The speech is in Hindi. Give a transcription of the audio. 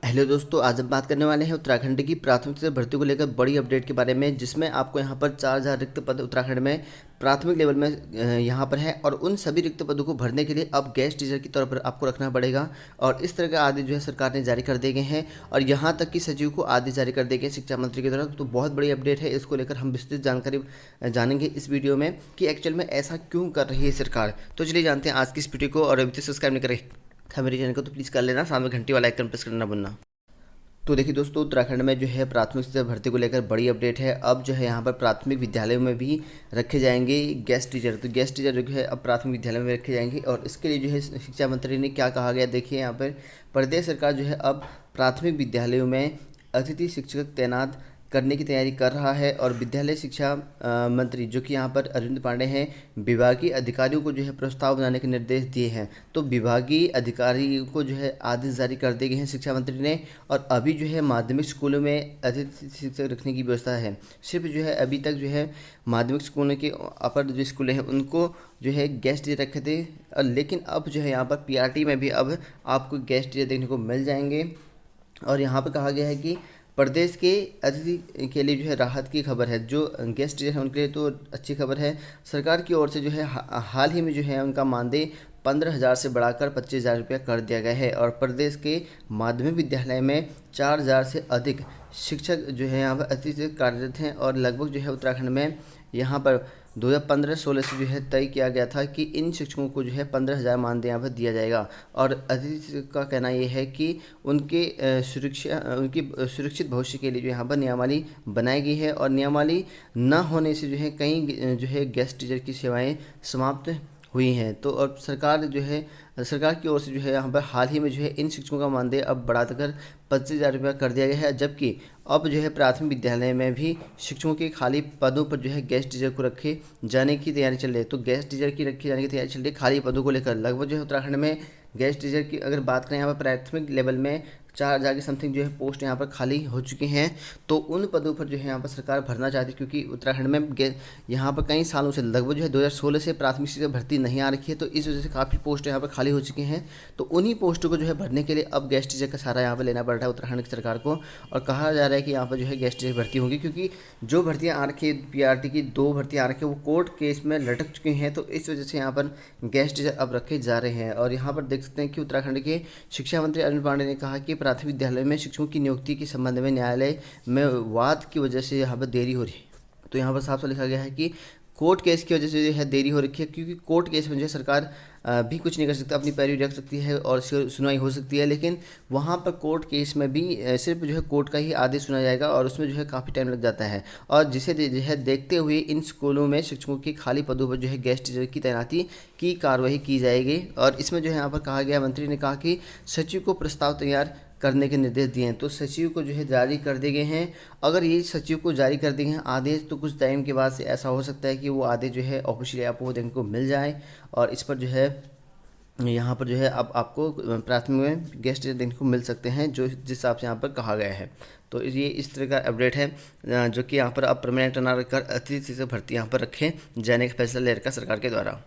हेलो दोस्तों, आज हम बात करने वाले हैं उत्तराखंड की प्राथमिक से भर्ती को लेकर बड़ी अपडेट के बारे में, जिसमें आपको यहाँ पर 4000 रिक्त पद उत्तराखंड में प्राथमिक लेवल में यहाँ पर है। और उन सभी रिक्त पदों को भरने के लिए अब गेस्ट टीचर के तौर पर आपको रखना पड़ेगा। और इस तरह का आदेश जो है सरकार ने जारी कर दिए गए हैं, और यहाँ तक कि सचिव को आदेश जारी कर दिए गए शिक्षा मंत्री की तरफ। तो बहुत बड़ी अपडेट है, इसको लेकर हम विस्तृत जानकारी जानेंगे इस वीडियो में कि एक्चुअल में ऐसा क्यों कर रही है सरकार। तो चलिए जानते हैं आज की इस वीडियो को। और अभी तक सब्सक्राइब नहीं करें मेरे चैनल को तो प्लीज़ कर लेना, सामने घंटी वाला आइकन प्रेस करना भूलना। तो देखिए दोस्तों, उत्तराखंड में जो है प्राथमिक शिक्षा भर्ती को लेकर बड़ी अपडेट है। अब जो है यहाँ पर प्राथमिक विद्यालयों में भी रखे जाएंगे गेस्ट टीचर। तो गेस्ट टीचर जो है अब प्राथमिक विद्यालयों में रखे जाएंगे, और इसके लिए जो है शिक्षा मंत्री ने क्या कहा गया, देखिए यहाँ पर प्रदेश सरकार जो है अब प्राथमिक विद्यालयों में अतिथि शिक्षक तैनात करने की तैयारी कर रहा है। और विद्यालय शिक्षा मंत्री जो कि यहाँ पर अरविंद पांडे हैं, विभागीय अधिकारियों को जो है प्रस्ताव बनाने के निर्देश दिए हैं। तो विभागीय अधिकारी को जो है आदेश जारी कर दिए गए हैं शिक्षा मंत्री ने। और अभी जो है माध्यमिक स्कूलों में अतिथि शिक्षक रखने की व्यवस्था है। सिर्फ जो है अभी तक जो है माध्यमिक स्कूलों के अपर जो स्कूल हैं उनको जो है गेस्ट टीचर रखे थे, लेकिन अब जो है यहाँ पर पीआरटी में भी अब आपको गेस्ट टीचर देखने को मिल जाएंगे। और यहाँ पर कहा गया है कि प्रदेश के अतिथि के लिए जो है राहत की खबर है। जो गेस्ट टीचर हैं उनके लिए तो अच्छी खबर है। सरकार की ओर से जो है हाल ही में जो है उनका मानदेय 15,000 से बढ़ाकर 25,000 रुपया कर दिया गया है। और प्रदेश के माध्यमिक विद्यालय में 4,000 से अधिक शिक्षक जो है यहाँ पर अतिथि कार्यरत हैं। और लगभग जो है उत्तराखंड में यहाँ पर 2015-16 से जो है तय किया गया था कि इन शिक्षकों को जो है 15,000 मानदेय यहाँ पर दिया जाएगा। और अतिथि का कहना ये है कि उनकी सुरक्षित भविष्य के लिए जो यहाँ पर नियमावली बनाई गई है। और नियमावली न होने से जो है कई जो है गेस्ट टीचर की सेवाएं समाप्त हुई हैं। तो अब सरकार की ओर से जो है यहाँ पर हाल ही में जो है इन शिक्षकों का मानदेय अब बढ़ाकर 25,000 रुपया कर दिया गया है। जबकि अब जो है प्राथमिक विद्यालय में भी शिक्षकों के खाली पदों पर जो है गेस्ट टीचर को रखे जाने की तैयारी चल रही है। तो गेस्ट टीचर की रखे जाने की तैयारी चल रही है खाली पदों को लेकर। लगभग जो है उत्तराखंड में गेस्ट टीचर की अगर बात करें यहाँ पर प्राथमिक लेवल में 4,000 की समथिंग जो है पोस्ट यहाँ पर खाली हो चुकी हैं। तो उन पदों पर जो है यहाँ पर सरकार भरना चाहती है, क्योंकि उत्तराखंड में यहाँ पर कई सालों से लगभग जो है 2016 से प्राथमिक शिक्षक भर्ती नहीं आ रखी है। तो इस वजह से काफ़ी पोस्ट यहाँ पर खाली हो चुकी हैं। तो उन्हीं पोस्टों को जो है भरने के लिए अब गेस्ट टीचर का सहारा यहाँ पर लेना पड़ रहा है उत्तराखंड की सरकार को। और कहा जा रहा है कि यहाँ पर जो है गेस्ट टीचर भर्ती होगी, क्योंकि जो भर्तियाँ आ रखी है पीआरटी की 2 भर्तियाँ आ रखी है वो कोर्ट केस में लटक चुकी हैं। तो इस वजह से यहाँ पर गेस्ट टीचर अब रखे जा रहे हैं। और यहाँ पर देख सकते हैं कि उत्तराखंड के शिक्षा मंत्री अरविंद पांडे ने कहा कि प्राथमिक विद्यालय में शिक्षकों की नियुक्ति के संबंध में न्यायालय में वाद की वजह से यहाँ पर देरी हो रही है। तो यहाँ पर साफ साफ लिखा गया है कि कोर्ट केस की वजह से जो है देरी हो रखी है, क्योंकि कोर्ट केस में जो है सरकार भी कुछ नहीं कर सकती, अपनी पैरवी रख सकती है और सुनवाई हो सकती है। लेकिन वहाँ पर कोर्ट केस में भी सिर्फ जो है कोर्ट का ही आदेश सुना जाएगा, और उसमें जो है काफ़ी टाइम लग जाता है। और जिसे जो है देखते हुए इन स्कूलों में शिक्षकों की खाली पदों पर जो है गेस्ट टीचर की तैनाती की कार्रवाई की जाएगी। और इसमें जो है यहाँ पर कहा गया, मंत्री ने कहा कि सचिव को प्रस्ताव तैयार करने के निर्देश दिए हैं। तो सचिव को जो है जारी कर दिए गए हैं। अगर ये सचिव को जारी कर दिए हैं आदेश, तो कुछ टाइम के बाद से ऐसा हो सकता है कि वो आदेश जो है ऑफिशियली आपको देखने को मिल जाए। और इस पर जो है यहाँ पर जो है अब आपको प्राथमिक में गेस्ट टीचर देखने को मिल सकते हैं, जो जिस हिसाब से यहाँ पर कहा गया है। तो ये इस तरह का अपडेट है, जो कि यहाँ पर अब परमानेंट ना रखकर अतिथि से भर्ती यहाँ पर रखें जाने का फैसला ले रखा सरकार के द्वारा।